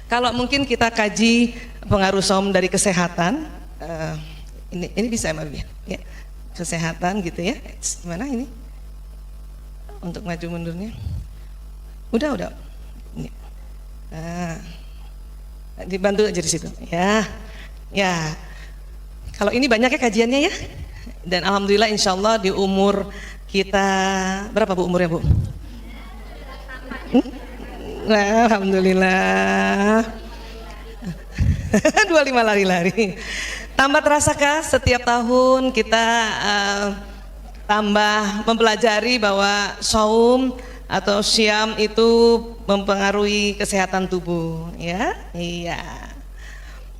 Kalau mungkin kita kaji pengaruh saum dari kesehatan, ini bisa Mbak Bibi, ya, kesehatan gitu ya. Gimana ini? Untuk maju mundurnya? Udah. Ini. Nah, dibantu aja di situ, ya. Kalau ini banyak ya kajiannya ya. Dan alhamdulillah insya Allah di umur kita berapa Bu umurnya Bu? Nah, alhamdulillah 25 lari-lari. Tambah terasakah setiap tahun kita tambah mempelajari bahwa saum atau syam itu mempengaruhi kesehatan tubuh, ya? Iya.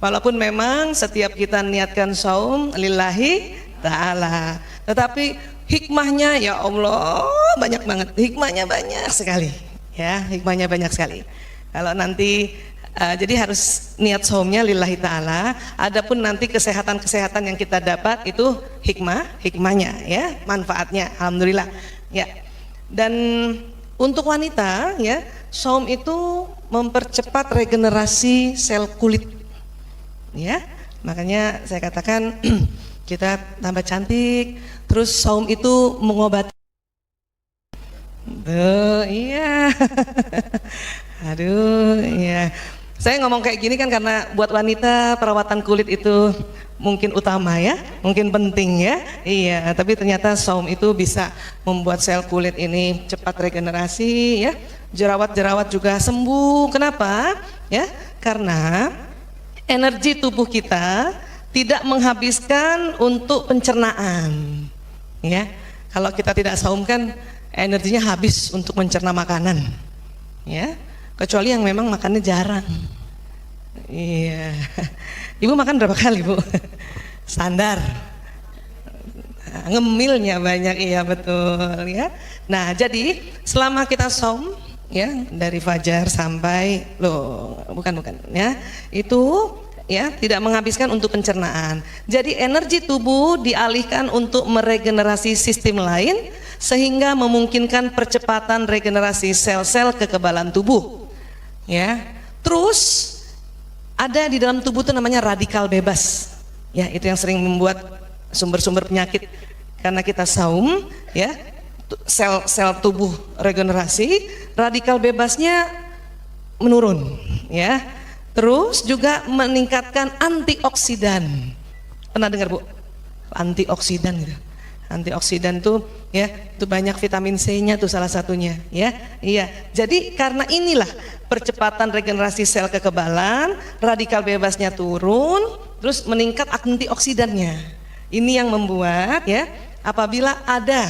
Walaupun memang setiap kita niatkan saum lillahi ta'ala, tetapi hikmahnya ya Allah banyak banget, hikmahnya banyak sekali. Ya, hikmahnya banyak sekali. Kalau nanti jadi harus niat saumnya lillahi ta'ala. Adapun nanti kesehatan-kesehatan yang kita dapat itu hikmahnya ya, manfaatnya alhamdulillah. Ya. Dan untuk wanita ya, saum itu mempercepat regenerasi sel kulit. Ya. Makanya saya katakan kita tambah cantik, terus saum itu mengobati. Iya. Aduh, iya. Saya ngomong kayak gini kan karena buat wanita perawatan kulit itu mungkin utama ya, mungkin penting ya. Iya, tapi ternyata saum itu bisa membuat sel kulit ini cepat regenerasi ya. Jerawat-jerawat juga sembuh. Kenapa? Ya, karena energi tubuh kita tidak menghabiskan untuk pencernaan. Ya. Kalau kita tidak saum kan energinya habis untuk mencerna makanan, ya. Kecuali yang memang makannya jarang. Iya. Ibu makan berapa kali Bu? Standar. Ngemilnya banyak, iya betul ya. Nah jadi selama kita saum ya dari fajar sampai bukan ya itu ya tidak menghabiskan untuk pencernaan. Jadi energi tubuh dialihkan untuk meregenerasi sistem lain sehingga memungkinkan percepatan regenerasi sel-sel kekebalan tubuh. Ya. Terus ada di dalam tubuh itu namanya radikal bebas. Ya, itu yang sering membuat sumber-sumber penyakit karena kita saum ya. Sel-sel tubuh regenerasi, radikal bebasnya menurun ya. Terus juga meningkatkan antioksidan. Pernah dengar Bu? Antioksidan gitu. Antioksidan tuh ya, itu banyak vitamin C-nya tuh salah satunya ya. Iya. Jadi karena inilah percepatan regenerasi sel kekebalan, radikal bebasnya turun, terus meningkat antioksidannya. Ini yang membuat ya apabila ada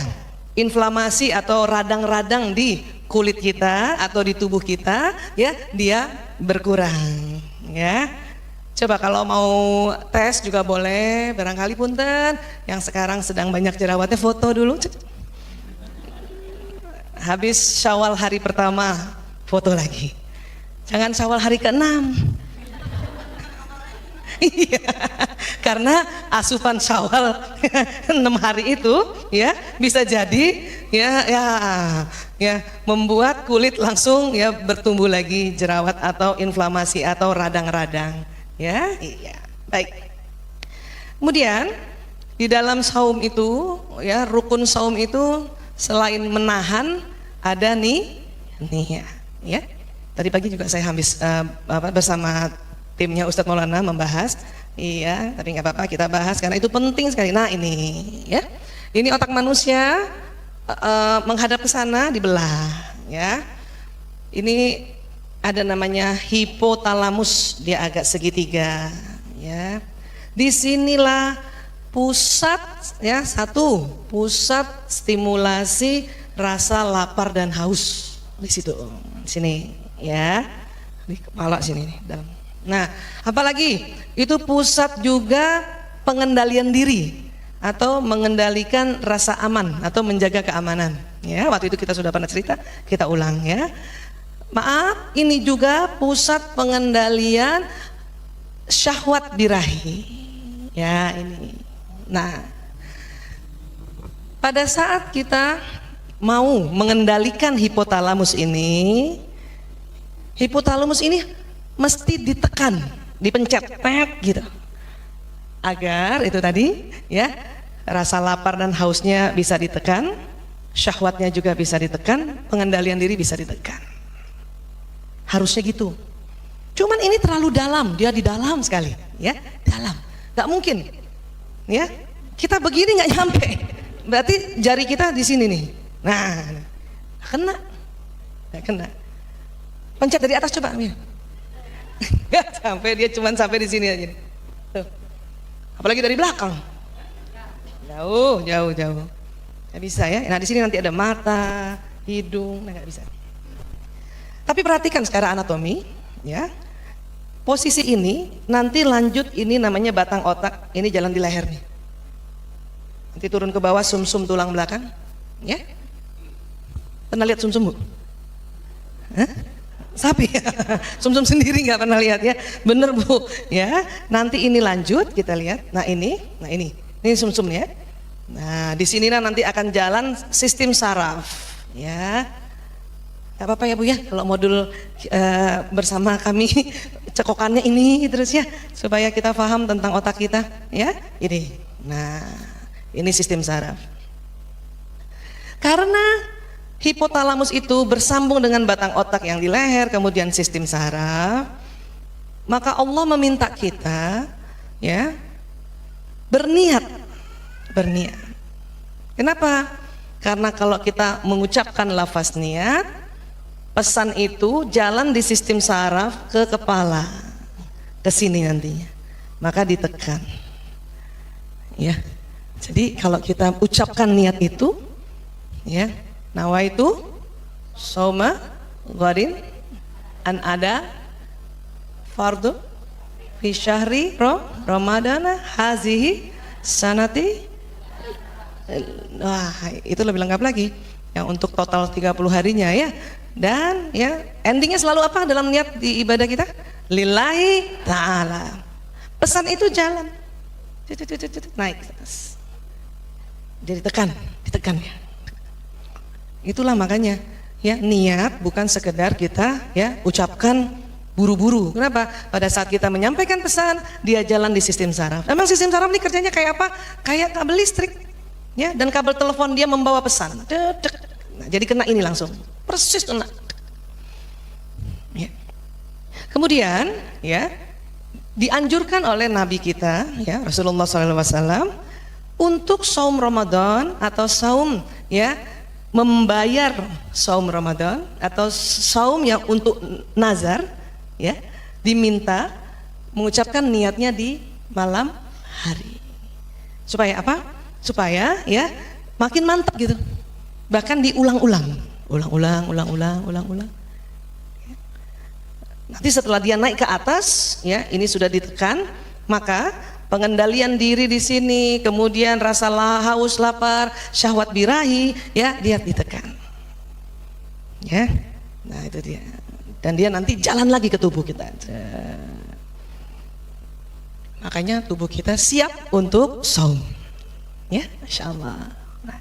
inflamasi atau radang-radang di kulit kita atau di tubuh kita ya, dia berkurang ya. Coba kalau mau tes juga boleh, barangkali punten yang sekarang sedang banyak jerawatnya foto dulu. Habis Syawal hari pertama foto lagi. Jangan Syawal hari ke-6. Iya. Karena asupan Syawal 6 hari itu ya bisa jadi ya membuat kulit langsung ya bertumbuh lagi jerawat atau inflamasi atau radang-radang. Ya, iya, baik. Kemudian di dalam saum itu, ya rukun saum itu selain menahan ada nih ya. Tadi pagi juga saya habis bersama timnya Ustadz Maulana membahas, iya. Tapi nggak apa-apa kita bahas karena itu penting sekali. Nah ini, ya, ini otak manusia menghadap ke sana dibelah, ya. Ini ada namanya hipotalamus, dia agak segitiga ya. Disinilah pusat ya, pusat stimulasi rasa lapar dan haus di situ, sini ya, di kepala sini nih, dalam. Nah apalagi itu pusat juga pengendalian diri atau mengendalikan rasa aman atau menjaga keamanan ya. Waktu itu kita sudah pernah cerita, kita ulang ya. Maaf, ini juga pusat pengendalian syahwat birahi. Ya, ini. Nah, pada saat kita mau mengendalikan hipotalamus ini mesti ditekan, dipencet, tet gitu. Agar itu tadi ya, rasa lapar dan hausnya bisa ditekan, syahwatnya juga bisa ditekan, pengendalian diri bisa ditekan. Harusnya gitu. Cuman ini terlalu dalam, dia di dalam sekali, ya, dalam. Gak mungkin, ya. Kita begini nggak nyampe. Berarti jari kita di sini nih. Nah, kena, nggak kena. Pencet dari atas coba, ya. Nggak sampai, dia cuma sampai di sini aja. Tuh. Apalagi dari belakang. Jauh. Nggak bisa ya. Nah di sini nanti ada mata, hidung, nah nggak bisa. Tapi perhatikan secara anatomi, ya. Posisi ini nanti lanjut, ini namanya batang otak, ini jalan di leher nih. Nanti turun ke bawah sumsum tulang belakang, ya. Pernah lihat sumsum, Bu? Hah? Sapi, sumsum sendiri nggak pernah lihat ya, bener Bu, ya. Nanti ini lanjut kita lihat, nah ini sumsum ya. Nah di sini nanti akan jalan sistem saraf, ya. Gak apa-apa ya Bu ya, kalau modul bersama kami cekokannya ini terus ya, supaya kita paham tentang otak kita ya. Ini, nah ini sistem saraf. Karena hipotalamus itu bersambung dengan batang otak yang di leher, kemudian sistem saraf, maka Allah meminta kita ya berniat. Kenapa? Karena kalau kita mengucapkan lafaz niat, pesan itu jalan di sistem saraf ke kepala, ke sini nantinya, maka ditekan. Ya, jadi kalau kita ucapkan niat itu, ya, nawaitu soma ghadin an ada fardu fi syahri ramadana hazihi sanati. Wah, itu lebih lengkap lagi. Yang untuk total 30 harinya ya. Dan ya endingnya selalu apa dalam niat di ibadah kita? Lillahi ta'ala. Pesan itu jalan naik ke atas. Jadi ditekan ya. Itulah makanya ya, niat bukan sekedar kita ya ucapkan buru-buru. Kenapa? Pada saat kita menyampaikan pesan, dia jalan di sistem saraf. Emang sistem saraf ini kerjanya kayak apa? Kayak kabel listrik ya, dan kabel telepon dia membawa pesan. Nah, jadi kena ini langsung. Persis kena. Ya. Kemudian ya dianjurkan oleh Nabi kita ya Rasulullah SAW untuk saum Ramadan atau saum ya membayar saum Ramadan atau saum yang untuk nazar ya diminta mengucapkan niatnya di malam hari. Supaya apa? Supaya ya makin mantap gitu. Bahkan diulang-ulang. Nanti setelah dia naik ke atas, ya ini sudah ditekan, maka pengendalian diri di sini, kemudian rasa haus, lapar, syahwat birahi, ya dia ditekan. Ya, nah itu dia. Dan dia nanti jalan lagi ke tubuh kita. Makanya tubuh kita siap untuk saum. Ya, Masya Allah. Nah,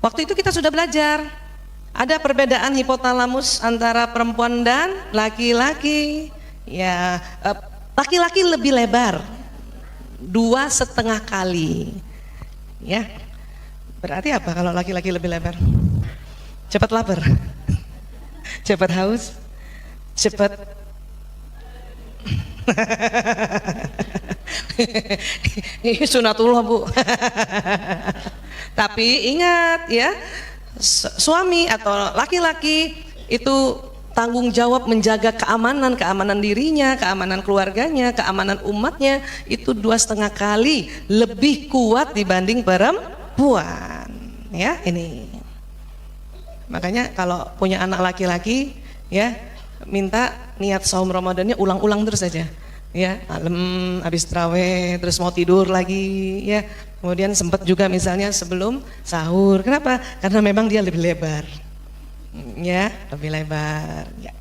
waktu itu kita sudah belajar ada perbedaan hipotalamus antara perempuan dan laki-laki. Ya, laki-laki lebih lebar, 2,5 kali. Ya, berarti apa kalau laki-laki lebih lebar? Cepat lapar, cepat haus, cepat. Ini sunatullah Bu. Tapi ingat ya, suami atau laki-laki itu tanggung jawab menjaga keamanan dirinya, keamanan keluarganya, keamanan umatnya itu 2,5 kali lebih kuat dibanding perempuan. Ya ini. Makanya kalau punya anak laki-laki ya minta niat saum Ramadannya ulang-ulang terus saja. Ya, malam habis tarawih terus mau tidur lagi ya. Kemudian sempat juga misalnya sebelum sahur. Kenapa? Karena memang dia lebih lebar. Ya, lebih lebar. Ya.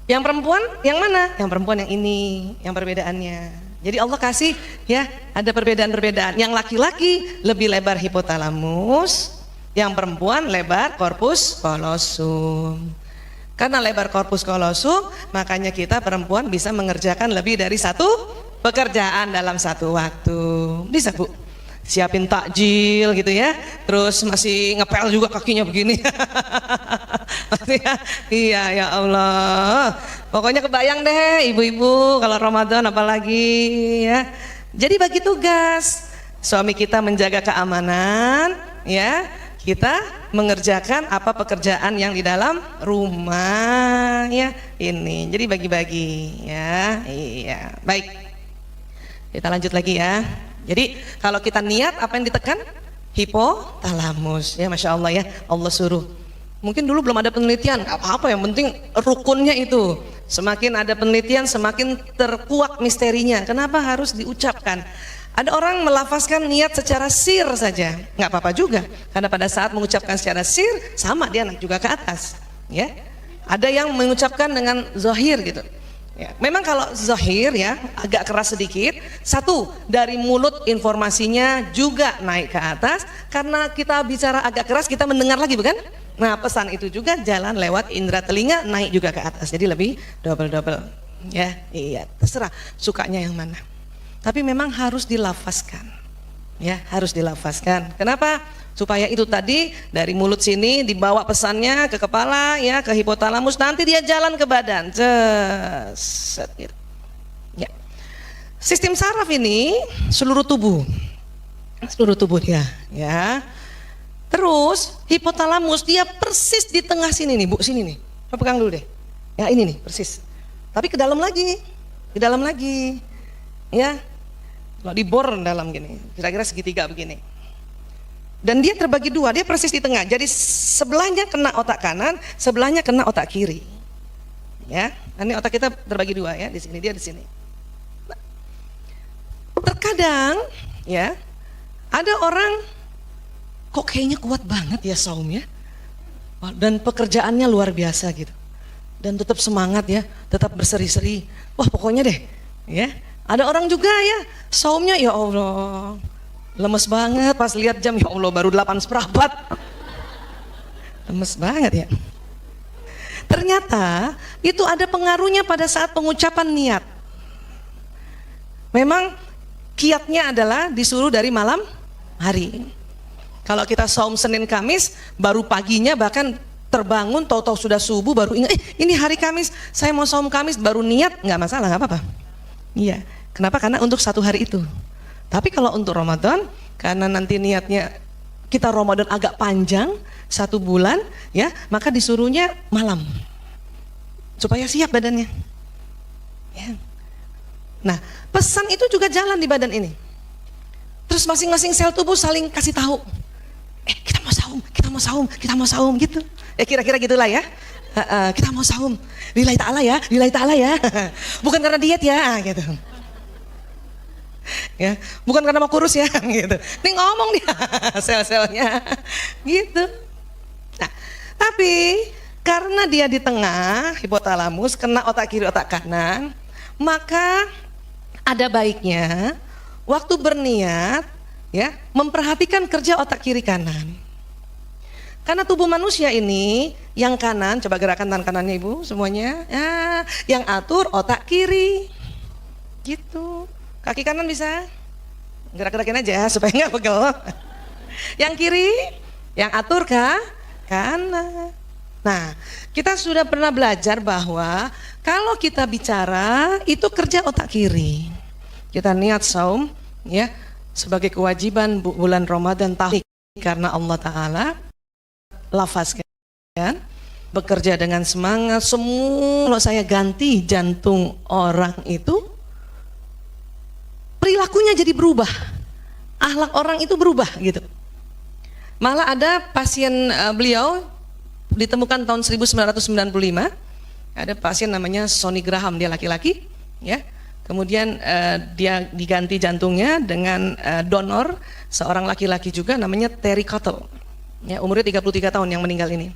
Yang perempuan yang mana? Yang perempuan yang ini, yang perbedaannya. Jadi Allah kasih ya, ada perbedaan-perbedaan. Yang laki-laki lebih lebar hipotalamus, yang perempuan lebar corpus callosum. Karena lebar korpus kolosum, makanya kita perempuan bisa mengerjakan lebih dari satu pekerjaan dalam satu waktu. Bisa Bu? Siapin takjil gitu ya, terus masih ngepel juga kakinya begini. Iya ya Allah. Pokoknya kebayang deh ibu-ibu kalau Ramadan apalagi ya. Jadi bagi tugas, suami kita menjaga keamanan ya. Kita mengerjakan apa pekerjaan yang di dalam rumah ya ini. Jadi bagi-bagi ya. Iya. Baik. Kita lanjut lagi ya. Jadi kalau kita niat apa yang ditekan? Hipotalamus ya, Masya Allah ya. Allah suruh. Mungkin dulu belum ada penelitian, apa-apa yang penting rukunnya itu. Semakin ada penelitian semakin terkuak misterinya. Kenapa harus diucapkan? Ada orang melafazkan niat secara sir saja, nggak apa-apa juga, karena pada saat mengucapkan secara sir sama dia naik juga ke atas. Ya, ada yang mengucapkan dengan zahir gitu. Ya, memang kalau zahir ya agak keras sedikit. Satu, dari mulut informasinya juga naik ke atas, karena kita bicara agak keras kita mendengar lagi bukan? Nah pesan itu juga jalan lewat indera telinga naik juga ke atas, jadi lebih double. Ya, iya terserah sukanya yang mana. Tapi memang harus dilafazkan, ya harus dilafazkan. Kenapa? Supaya itu tadi dari mulut sini dibawa pesannya ke kepala, ya ke hipotalamus, nanti dia jalan ke badan. Set, gitu. Ya. Sistem saraf ini seluruh tubuh dia, ya. Terus hipotalamus dia persis di tengah sini nih, Bu, sini nih. Coba pegang dulu deh. Ya ini nih persis. Tapi ke dalam lagi, ya. Kalau dibor dalam gini, kira-kira segitiga begini. Dan dia terbagi dua, dia persis di tengah. Jadi sebelahnya kena otak kanan, sebelahnya kena otak kiri. Ya, ini otak kita terbagi dua ya, di sini dia di sini. Nah, terkadang ya ada orang kok kayaknya kuat banget ya saum ya, dan pekerjaannya luar biasa gitu, dan tetap semangat ya, tetap berseri-seri. Wah pokoknya deh, ya. Ada orang juga ya, saumnya ya Allah, lemes banget pas lihat jam, ya Allah baru 8:15. Lemes banget ya. Ternyata itu ada pengaruhnya pada saat pengucapan niat. Memang kiatnya adalah disuruh dari malam hari. Kalau kita saum Senin Kamis, baru paginya bahkan terbangun, tahu-tahu sudah subuh baru ingat, ini hari Kamis, saya mau saum Kamis, baru niat, nggak masalah, nggak apa-apa. Iya, kenapa? Karena untuk satu hari itu. Tapi kalau untuk Ramadan, karena nanti niatnya kita Ramadan agak panjang, 1 bulan, ya, maka disuruhnya malam, supaya siap badannya. Ya. Nah, pesan itu juga jalan di badan ini. Terus masing-masing sel tubuh saling kasih tahu, kita mau saum, gitu. Kira-kira gitulah ya. Kita mau saum, lillahi ta'ala ya, bukan karena diet ya, gitu. Ya, bukan karena mau kurus ya, gitu. Ini ngomong dia, sel-selnya, gitu. Nah, tapi karena dia di tengah hipotalamus, kena otak kiri, otak kanan, maka ada baiknya waktu berniat, ya, memperhatikan kerja otak kiri kanan. Karena tubuh manusia ini yang kanan, coba gerakan tangan kanannya Ibu semuanya, ya, yang atur otak kiri, gitu. Kaki kanan bisa gerak-gerakin aja supaya nggak pegel. Yang kiri, yang atur kanan. Nah, kita sudah pernah belajar bahwa kalau kita bicara itu kerja otak kiri. Kita niat saum, ya, sebagai kewajiban bulan Ramadan tahun karena Allah Ta'ala. Lafazkan, bekerja dengan semangat. Semua kalau saya ganti jantung orang itu, perilakunya jadi berubah, akhlak orang itu berubah gitu. Malah ada pasien beliau ditemukan tahun 1995, ada pasien namanya Sonny Graham, dia laki-laki, ya. Kemudian dia diganti jantungnya dengan donor seorang laki-laki juga namanya Terry Cottle. Ya, umurnya 33 tahun yang meninggal ini.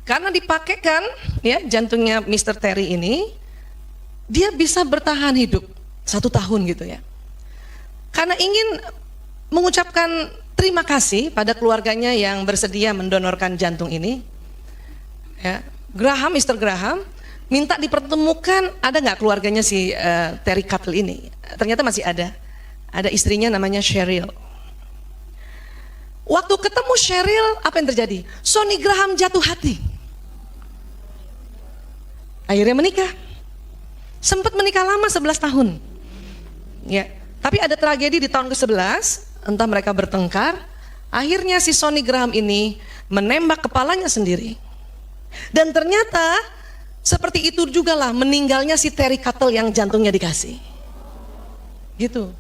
Karena dipakaikan ya jantungnya Mr. Terry ini, dia bisa bertahan hidup 1 tahun gitu ya. Karena ingin mengucapkan terima kasih pada keluarganya yang bersedia mendonorkan jantung ini, ya, Graham, Mr. Graham minta dipertemukan, ada nggak keluarganya si Terry Cuttle ini? Ternyata masih ada. Ada istrinya namanya Cheryl. Waktu ketemu Cheryl, apa yang terjadi? Sonny Graham jatuh hati. Akhirnya menikah. Sempat menikah lama 11 tahun. Ya, tapi ada tragedi di tahun ke-11, entah mereka bertengkar, akhirnya si Sonny Graham ini menembak kepalanya sendiri. Dan ternyata seperti itu juga lah meninggalnya si Terry Cuttle yang jantungnya dikasih. Gitu.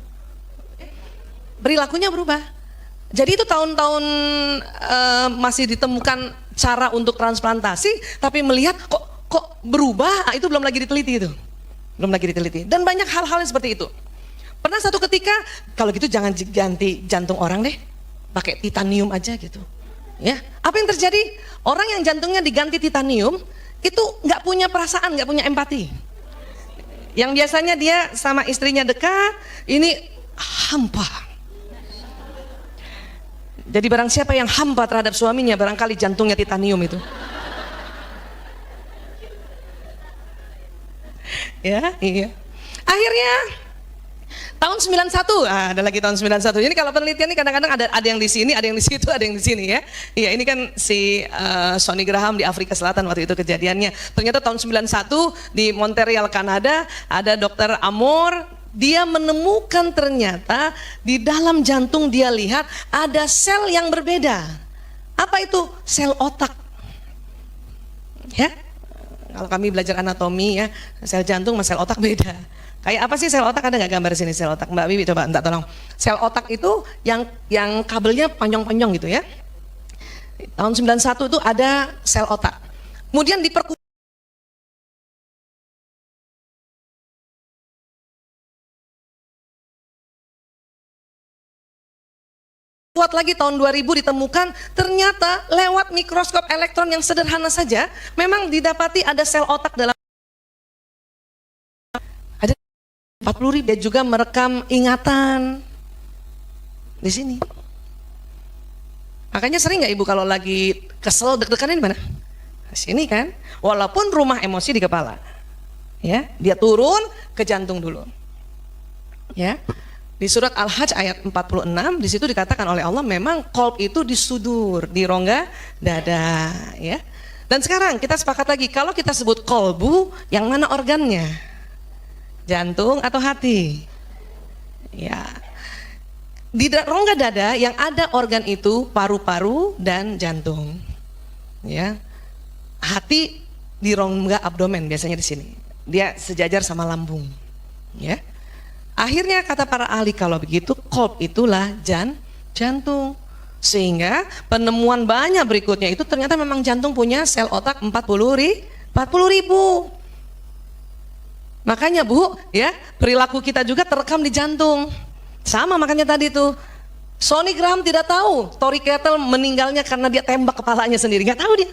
Perilakunya berubah. Jadi itu tahun-tahun masih ditemukan cara untuk transplantasi, tapi melihat kok berubah, itu belum lagi diteliti itu. Belum lagi diteliti. Dan banyak hal-hal yang seperti itu. Pernah satu ketika, kalau gitu jangan ganti jantung orang deh, pakai titanium aja gitu. Ya, apa yang terjadi? Orang yang jantungnya diganti titanium itu nggak punya perasaan, nggak punya empati. Yang biasanya dia sama istrinya dekat, ini hampa. Jadi barang siapa yang hampa terhadap suaminya, barangkali jantungnya titanium itu. Ya, iya. Akhirnya tahun 91, ada lagi tahun 91. Ini kalau penelitian ini kadang-kadang ada yang di sini, ada yang di situ, ada yang di sini ya. Iya, ini kan si Sonny Graham di Afrika Selatan waktu itu kejadiannya. Ternyata tahun 91 di Montreal, Kanada, ada dokter Amor, dia menemukan ternyata di dalam jantung dia lihat ada sel yang berbeda. Apa itu? Sel otak. Ya. Kalau kami belajar anatomi ya, sel jantung sama sel otak beda. Kayak apa sih sel otak? Ada nggak gambar sini sel otak? Mbak Bibi coba minta tolong. Sel otak itu yang kabelnya panjang-panjang gitu ya. Tahun 91 itu ada sel otak. Kemudian diperkuat lagi tahun 2000 ditemukan ternyata lewat mikroskop elektron yang sederhana saja memang didapati ada sel otak dalam 40.000. Dia juga merekam ingatan di sini. Makanya sering nggak ibu kalau lagi kesel deg-degannya di mana? Di sini kan. Walaupun rumah emosi di kepala, ya dia turun ke jantung dulu. Ya, di surat Al-Hajj ayat 46 di situ dikatakan oleh Allah memang qalb itu di sudur, di rongga dada. Ya. Dan sekarang kita sepakat lagi kalau kita sebut qalbu, yang mana organnya? Jantung atau hati? Ya. Di rongga dada yang ada organ itu paru-paru dan jantung. Ya. Hati di rongga abdomen biasanya di sini. Dia sejajar sama lambung. Ya. Akhirnya kata para ahli kalau begitu qalb itulah jantung. Sehingga penemuan banyak berikutnya itu ternyata memang jantung punya sel otak 40.000. Makanya Bu, ya perilaku kita juga terekam di jantung. Sama makanya tadi tuh Sonny Graham tidak tahu Terry Cuttle meninggalnya karena dia tembak kepalanya sendiri. Nggak tahu dia,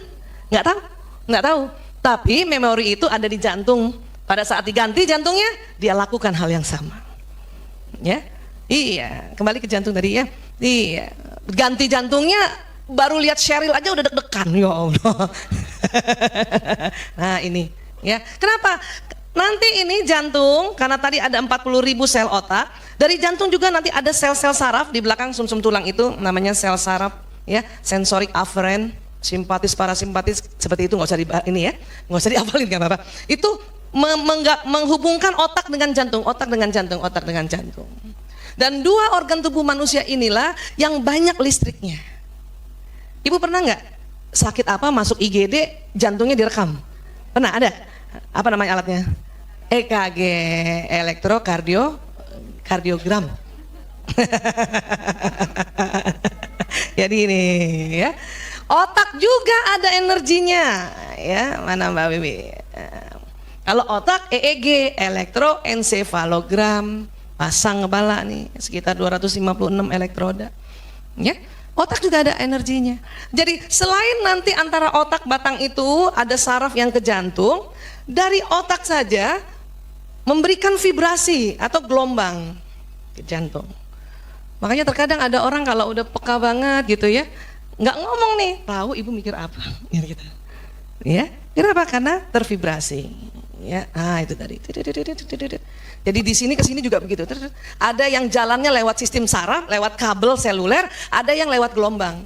nggak tahu. Tapi memori itu ada di jantung. Pada saat diganti jantungnya, dia lakukan hal yang sama. Ya, iya. Kembali ke jantung tadi ya. Iya. Ganti jantungnya, baru lihat Cheryl aja udah deg-degan. Ya Allah. Nah ini, ya. Kenapa? Nanti ini jantung, karena tadi ada 40.000 sel otak, dari jantung juga nanti ada sel-sel saraf di belakang sumsum tulang itu namanya sel saraf, ya, sensorik aferen, simpatis, parasimpatis, seperti itu nggak usah ini ya, nggak usah dihafalin nggak apa-apa. Itu menghubungkan otak dengan jantung, otak dengan jantung, otak dengan jantung. Dan dua organ tubuh manusia inilah yang banyak listriknya. Ibu pernah nggak sakit apa masuk IGD jantungnya direkam? Pernah ada? Apa namanya alatnya? EKG, elektrokardiogram. Jadi ini ya. Otak juga ada energinya, ya. Mana Mbak Bibi? Kalau otak EEG, elektroensefalogram, pasang kepala nih sekitar 256 elektroda. Ya. Otak juga ada energinya. Jadi selain nanti antara otak batang itu ada saraf yang ke jantung, dari otak saja memberikan vibrasi atau gelombang ke jantung. Makanya terkadang ada orang kalau udah peka banget gitu ya, nggak ngomong nih, tahu ibu mikir apa gitu. Ya, kenapa? Karena tervibrasi. Ya, itu tadi. Jadi di sini ke sini juga begitu. Ada yang jalannya lewat sistem saraf, lewat kabel seluler, ada yang lewat gelombang.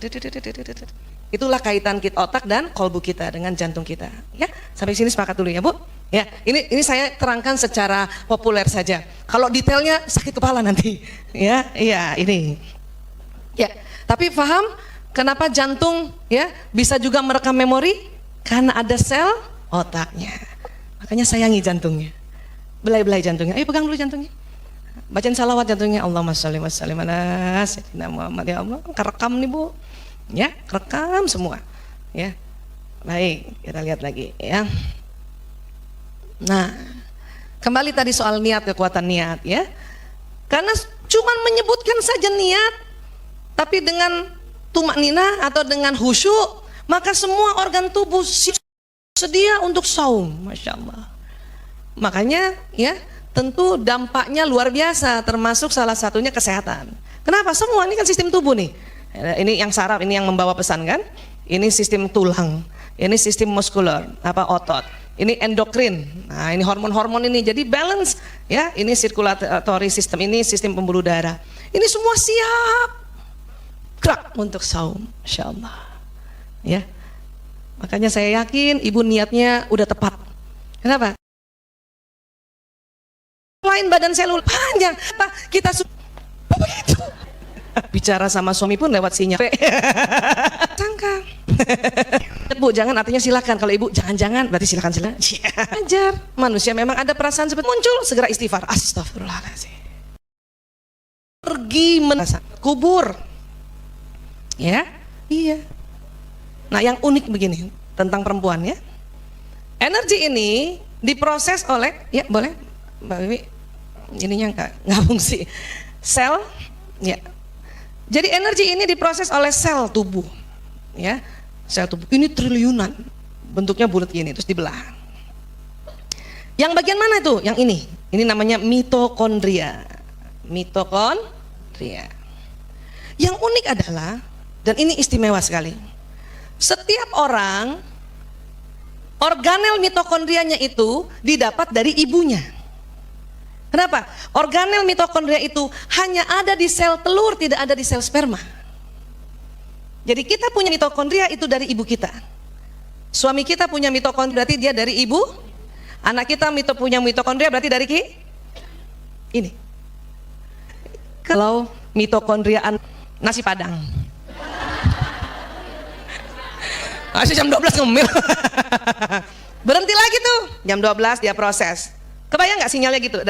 Itulah kaitan otak dan kolbu kita dengan jantung kita. Ya, sampai sini sepakat dulu ya, Bu. Ya, ini saya terangkan secara populer saja. Kalau detailnya sakit kepala nanti. Ya, iya ini. Ya, tapi paham kenapa jantung ya bisa juga merekam memori? Karena ada sel otaknya. Makanya sayangi jantungnya. Belai-belai jantungnya. Ayo pegang dulu jantungnya. Bacain salawat jantungnya. Allahumma sholli wa sallim ala sayyidina Muhammad. Ya Allah, kerekam nih Bu. Ya, rekam semua. Ya. Baik, kita lihat lagi ya. Nah, kembali tadi soal niat, kekuatan niat ya. Karena cuman menyebutkan saja niat, tapi dengan tumakninah atau dengan khusyuk, maka semua organ tubuh sedia untuk saum, Masya Allah. Makanya ya tentu dampaknya luar biasa, termasuk salah satunya kesehatan. Kenapa? Semua ini kan sistem tubuh nih. Ini yang saraf, ini yang membawa pesan kan. Ini sistem tulang, ini sistem muskular, otot. Ini endokrin. Nah, ini hormon-hormon ini jadi balance ya. Ini circulatory system, ini sistem pembuluh darah. Ini semua siap gerak untuk saum, Masya Allah. Ya, makanya saya yakin ibu niatnya udah tepat. Kenapa? Lain badan selul panjang, kita begitu. Bicara sama suami pun lewat sinyal. Sangka. Bu, jangan artinya silakan. Kalau ibu jangan berarti silakan. Ajar. Manusia memang ada perasaan seperti muncul, segera istighfar. Astagfirullahaladzim. Pergi kubur. Ya, iya. Nah, yang unik begini tentang perempuan ya. Energi ini diproses oleh, ya boleh Mbak Wiwi, ininya nggak fungsi. Sel, ya. Jadi energi ini diproses oleh sel tubuh, ya. Sel tubuh ini triliunan, bentuknya bulat gini, terus dibelah. Yang bagian mana itu? Yang ini namanya mitokondria. Mitokondria. Yang unik adalah, dan ini istimewa sekali, setiap orang organel mitokondrianya itu didapat dari ibunya. Kenapa? Organel mitokondria itu hanya ada di sel telur, tidak ada di sel sperma. Jadi kita punya mitokondria itu dari ibu kita. Suami kita punya mitokondria berarti dia dari ibu. Anak kita punya mitokondria berarti dari ini. Kalau mitokondriaan nasi padang. Masih jam 12 ngemil. Berhenti lagi tuh. Jam 12 dia proses. Kebayang nggak sinyalnya gitu?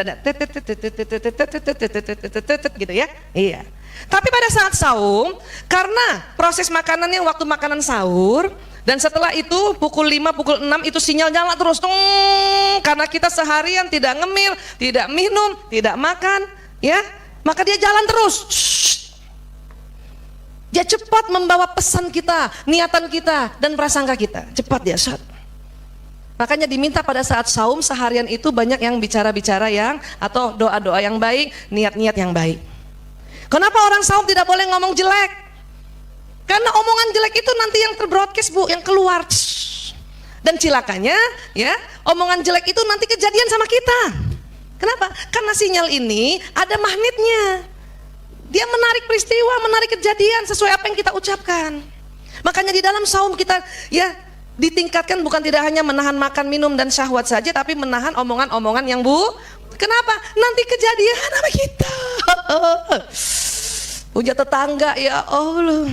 Gitu ya? Iya. Tapi pada saat saum, karena proses makanannya waktu makanan sahur, dan setelah itu pukul 5, pukul 6 itu sinyal nyala terus. Karena kita seharian tidak ngemil, tidak minum, tidak makan, ya, maka dia jalan terus. Dia cepat membawa pesan kita, niatan kita, dan prasangka kita. Cepat dia, Makanya diminta pada saat saum seharian itu banyak yang bicara-bicara yang atau doa-doa yang baik, niat-niat yang baik. Kenapa orang saum tidak boleh ngomong jelek? Karena omongan jelek itu nanti yang terbroadcast Bu, yang keluar. Dan cilakanya ya, omongan jelek itu nanti kejadian sama kita. Kenapa? Karena sinyal ini ada magnetnya. Dia menarik peristiwa, menarik kejadian sesuai apa yang kita ucapkan. Makanya di dalam saum kita ya ditingkatkan bukan tidak hanya menahan makan, minum dan syahwat saja, tapi menahan omongan-omongan yang kenapa? Nanti kejadian sama kita. Punya tetangga ya Allah,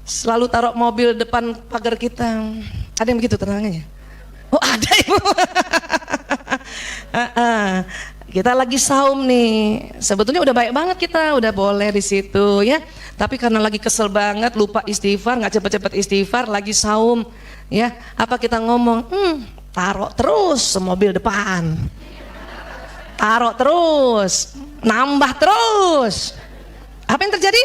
selalu taruh mobil depan pagar kita. Ada yang begitu tetangganya? Oh ada Ibu. Kita lagi saum nih, sebetulnya udah baik banget kita, udah boleh di situ ya. Tapi karena lagi kesel banget, lupa istighfar, nggak cepet-cepet istighfar, lagi saum, ya. Apa kita ngomong? Taruh terus mobil depan, taruh terus, nambah terus. Apa yang terjadi?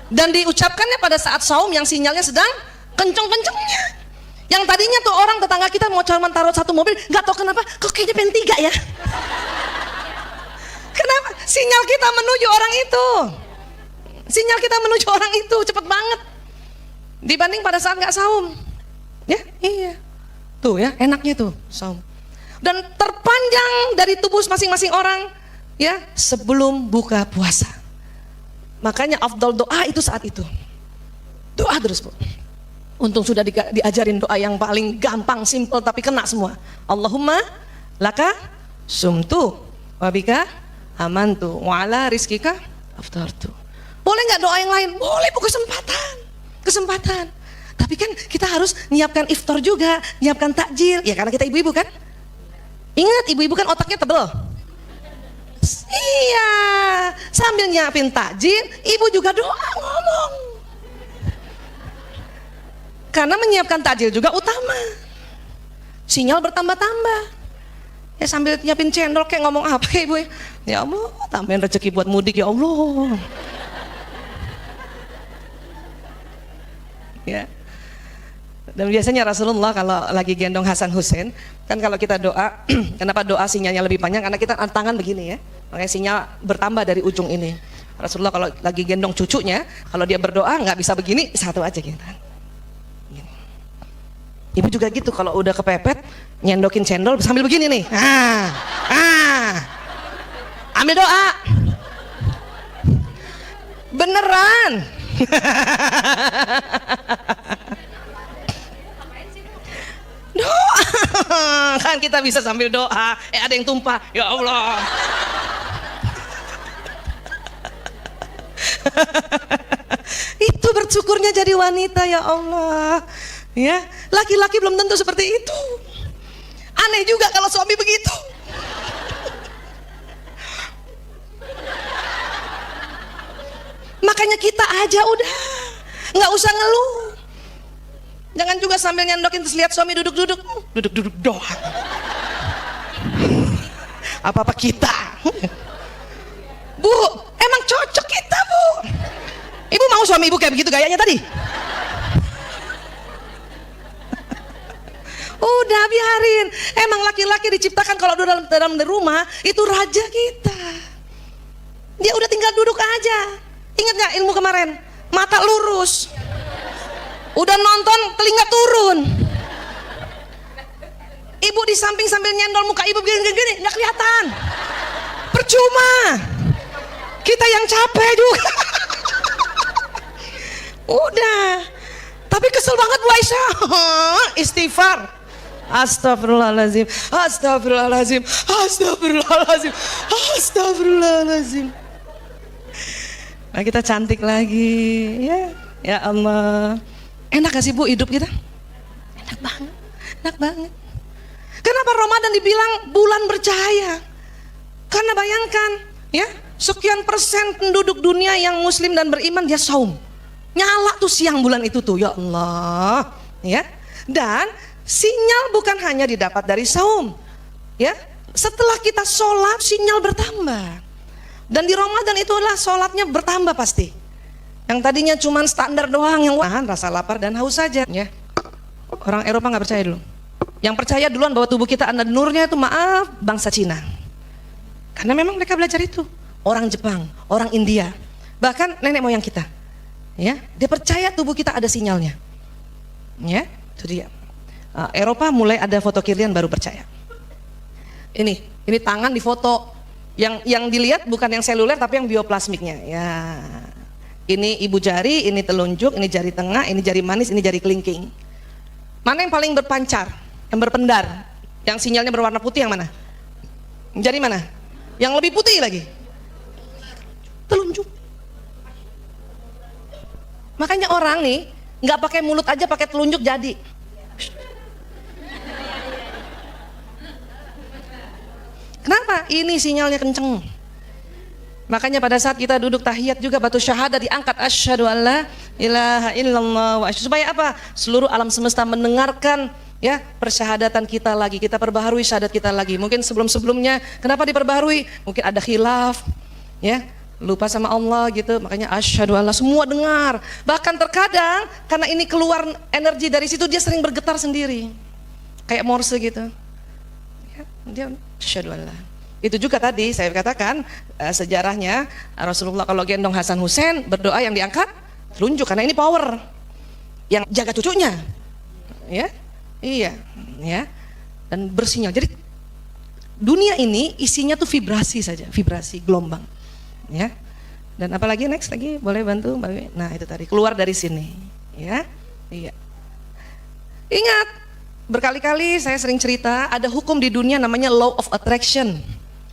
Dan diucapkannya pada saat saum yang sinyalnya sedang kenceng-kencengnya. Yang tadinya tuh orang tetangga kita mau cuma taruh satu mobil, nggak tahu kenapa, kok kayaknya pengen 3 ya. Kenapa? Sinyal kita menuju orang itu. Sinyal kita menuju orang itu cepat banget. dibanding pada saat nggak saum. Ya, iya. Tuh ya, enaknya tuh saum. Dan terpanjang dari tubuh masing-masing orang ya sebelum buka puasa. Makanya afdal doa itu saat itu. Doa terus, Bu. Untung sudah diajarin doa yang paling gampang, simple tapi kena semua. Allahumma laka sumtu wabika amantu wa ala rizkika aftartu. Boleh nggak doa yang lain? Boleh, Bu, kesempatan. Tapi kan kita harus nyiapkan iftar juga, nyiapkan takjil. Ya karena kita ibu-ibu kan. Ingat, ibu-ibu kan otaknya tebel. Iya, sambil nyiapin takjil, ibu juga doa ngomong. Karena menyiapkan takjil juga utama. Sinyal bertambah-tambah. Ya sambil nyiapin cendol kayak ngomong apa ya ibu? Ya Allah, tambahin rezeki buat mudik ya Allah. Ya. Dan biasanya Rasulullah kalau lagi gendong Hasan Hussein, kan kalau kita doa, kenapa doa sinyalnya lebih panjang? Karena kita tangan begini ya, makanya sinyal bertambah dari ujung ini. Rasulullah kalau lagi gendong cucunya, kalau dia berdoa nggak bisa begini, satu aja gitu. Ibu juga gitu, kalau udah kepepet, nyendokin cendol sambil begini nih. Ambil doa. Beneran. Doa kan kita bisa sambil doa. Ada yang tumpah, ya Allah. Itu bersyukurnya jadi wanita, ya Allah. Ya, laki-laki belum tentu seperti itu. Aneh juga kalau suami begitu. Makanya kita aja udah nggak usah ngeluh. Jangan juga sambil nyendokin terus lihat suami duduk-duduk doang. Apa-apa kita. Bu, emang cocok kita, Bu. Ibu mau suami ibu kayak begitu gayanya tadi? Udah biarin. Emang laki-laki diciptakan kalau dalam rumah itu raja kita. Dia udah tinggal duduk aja. Ingat gak ilmu kemarin? Mata lurus. Udah nonton telinga turun. Ibu di samping sambil nyendol, muka ibu gini-gini nggak kelihatan. Percuma. Kita yang capek juga. Udah. Tapi kesel banget Bu Aisyah. Istighfar. Astagfirullahaladzim. Astagfirullahaladzim. Astagfirullahaladzim. Astagfirullahaladzim. Nah, kita cantik lagi. Ya Allah. Enak gak sih Bu hidup kita? Enak banget. Kenapa Ramadan dibilang bulan bercahaya? Karena bayangkan ya, sekian persen penduduk dunia yang muslim dan beriman dia saum. Nyala tuh siang bulan itu tuh, ya Allah. Ya. Dan sinyal bukan hanya didapat dari saum. Ya. Setelah kita sholat sinyal bertambah. Dan di Ramadan itulah sholatnya bertambah pasti. Yang tadinya cuma standar doang, yang nahan rasa lapar dan haus saja ya. Orang Eropa nggak percaya dulu. Yang percaya duluan bahwa tubuh kita ada nurnya itu maaf bangsa Cina. Karena memang mereka belajar itu. Orang Jepang, orang India, bahkan nenek moyang kita. Ya, dia percaya tubuh kita ada sinyalnya. Ya, itu dia. Eropa mulai ada foto kirian baru percaya. Ini tangan difoto. Yang dilihat bukan yang seluler tapi yang bioplasmiknya. Ya. Ini ibu jari, ini telunjuk, ini jari tengah, ini jari manis, ini jari kelingking. Mana yang paling berpancar, yang berpendar, yang sinyalnya berwarna putih yang mana? Jari mana? Yang lebih putih lagi? Telunjuk. Makanya orang nih nggak pakai mulut aja, pakai telunjuk jadi. Kenapa? Ini sinyalnya kenceng. Makanya pada saat kita duduk tahiyat juga batu syahadah diangkat, asyhadu alla ilaha illallah wa asyhadu, supaya apa? Seluruh alam semesta mendengarkan ya persyahadatan kita lagi, kita perbaharui syahadat kita lagi. Mungkin sebelum-sebelumnya kenapa diperbaharui? Mungkin ada khilaf ya, lupa sama Allah gitu, makanya asyhadu alla, semua dengar. Bahkan terkadang karena ini keluar energi dari situ dia sering bergetar sendiri. Kayak Morse gitu. Ya, dia asyhadu alla. Itu juga tadi saya katakan sejarahnya Rasulullah kalau gendong Hasan Hussein berdoa yang diangkat telunjuk karena ini power. yang jaga cucunya, ya, iya, ya, dan bersinyal. Jadi dunia ini isinya tuh vibrasi saja, vibrasi gelombang, ya. Dan apalagi next lagi, boleh bantu Mbak Wiwi? Nah itu tadi, keluar dari sini, ya, iya. Ingat, berkali-kali saya sering cerita, ada hukum di dunia namanya law of attraction.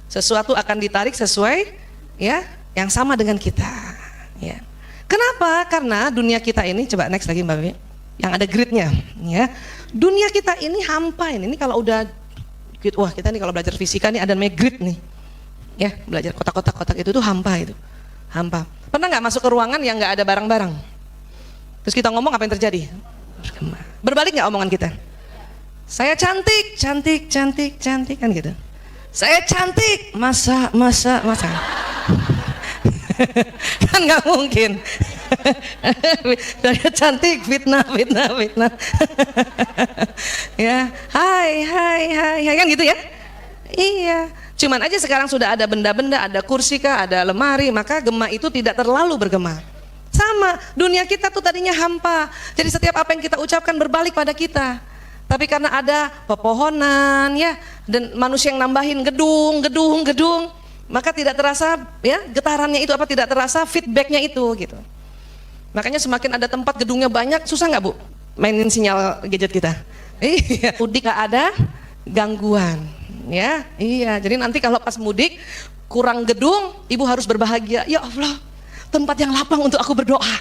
Sesuatu akan ditarik sesuai, ya, yang sama dengan kita, ya. Kenapa? Karena dunia kita ini, coba next lagi Mbak Wiwi, yang ada gridnya, ya. Dunia kita ini hampa ini kalau udah, wah kita nih kalau belajar fisika nih ada namanya grid nih, ya, belajar kotak-kotak itu tuh hampa itu. Hampa. Pernah nggak masuk ke ruangan yang nggak ada barang-barang? Terus kita ngomong, apa yang terjadi? Berbalik nggak omongan kita? Saya cantik, cantik, cantik, cantik, kan gitu. Saya cantik, masa. Kan nggak mungkin. Saya cantik, fitnah. Ya, hai, kan gitu ya? Iya. Cuman aja sekarang sudah ada benda-benda, ada kursi kah, ada lemari, maka gema itu tidak terlalu bergema. Sama, dunia kita tuh tadinya hampa. Jadi setiap apa yang kita ucapkan berbalik pada kita. Tapi karena ada pepohonan, ya, dan manusia yang nambahin gedung, maka tidak terasa, ya, getarannya itu, apa, tidak terasa feedbacknya itu, gitu. Makanya semakin ada tempat gedungnya banyak, susah nggak Bu mainin sinyal gadget kita? Iya, mudik nggak ada gangguan. Ya, iya. Jadi nanti kalau pas mudik kurang gedung, ibu harus berbahagia. Ya Allah, tempat yang lapang untuk aku berdoa.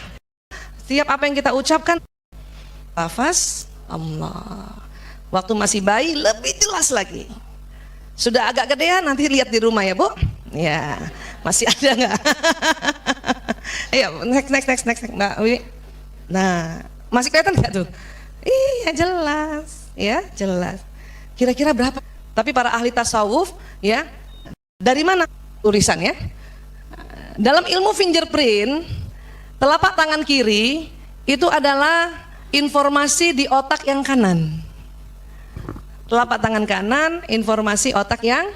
Setiap apa yang kita ucapkan, lafaz Allah. Waktu masih bayi lebih jelas lagi. Sudah agak gedean, nanti lihat di rumah ya Bu. Ya, masih ada nggak? Ayo, next Mbak Wiwi. Nah, masih kelihatan nggak tuh? Iya, jelas, ya, jelas. Kira-kira berapa? Tapi para ahli tasawuf, ya, dari mana tulisannya? Dalam ilmu fingerprint, telapak tangan kiri itu adalah informasi di otak yang kanan. Telapak tangan kanan, informasi otak yang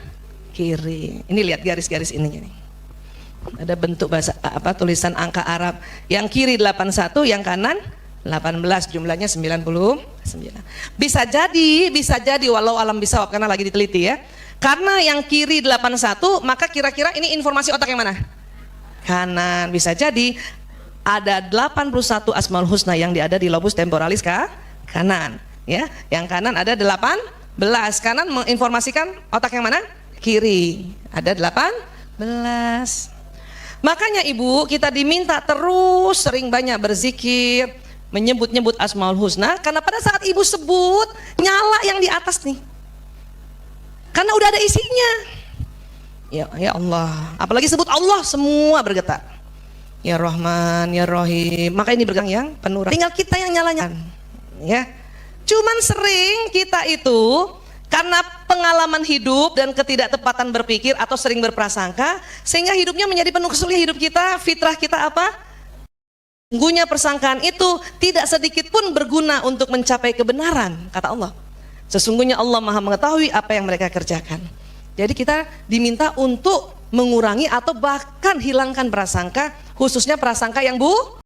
kiri. Ini lihat garis-garis ini. Ada bentuk bahasa apa, tulisan angka Arab. Yang kiri 81, yang kanan 18, jumlahnya 99. Bisa jadi walau alam bisawab, karena lagi diteliti ya. Karena yang kiri 81, maka kira-kira ini informasi otak yang mana? Kanan. Bisa jadi ada 81 asmaul husna yang ada di lobus temporalis kanan, ya. Yang kanan ada 18. Kanan menginformasikan otak yang mana? Kiri. Ada 18. Makanya Ibu, kita diminta terus sering banyak berzikir, menyebut-nyebut asmaul husna, karena pada saat Ibu sebut, nyala yang di atas nih, karena udah ada isinya. Ya Allah, apalagi sebut Allah, semua bergetar. Ya Rahman, Ya Rahim. Maka ini bergetar yang penuh. Tinggal kita yang nyalanya, ya. Cuman sering kita itu karena pengalaman hidup dan ketidaktepatan berpikir atau sering berprasangka, sehingga hidupnya menjadi penuh kesulitan. Hidup kita, fitrah kita apa? Sungguhnya persangkaan itu tidak sedikit pun berguna untuk mencapai kebenaran, kata Allah. Sesungguhnya Allah Maha mengetahui apa yang mereka kerjakan. Jadi kita diminta untuk mengurangi atau bahkan hilangkan prasangka, khususnya prasangka yang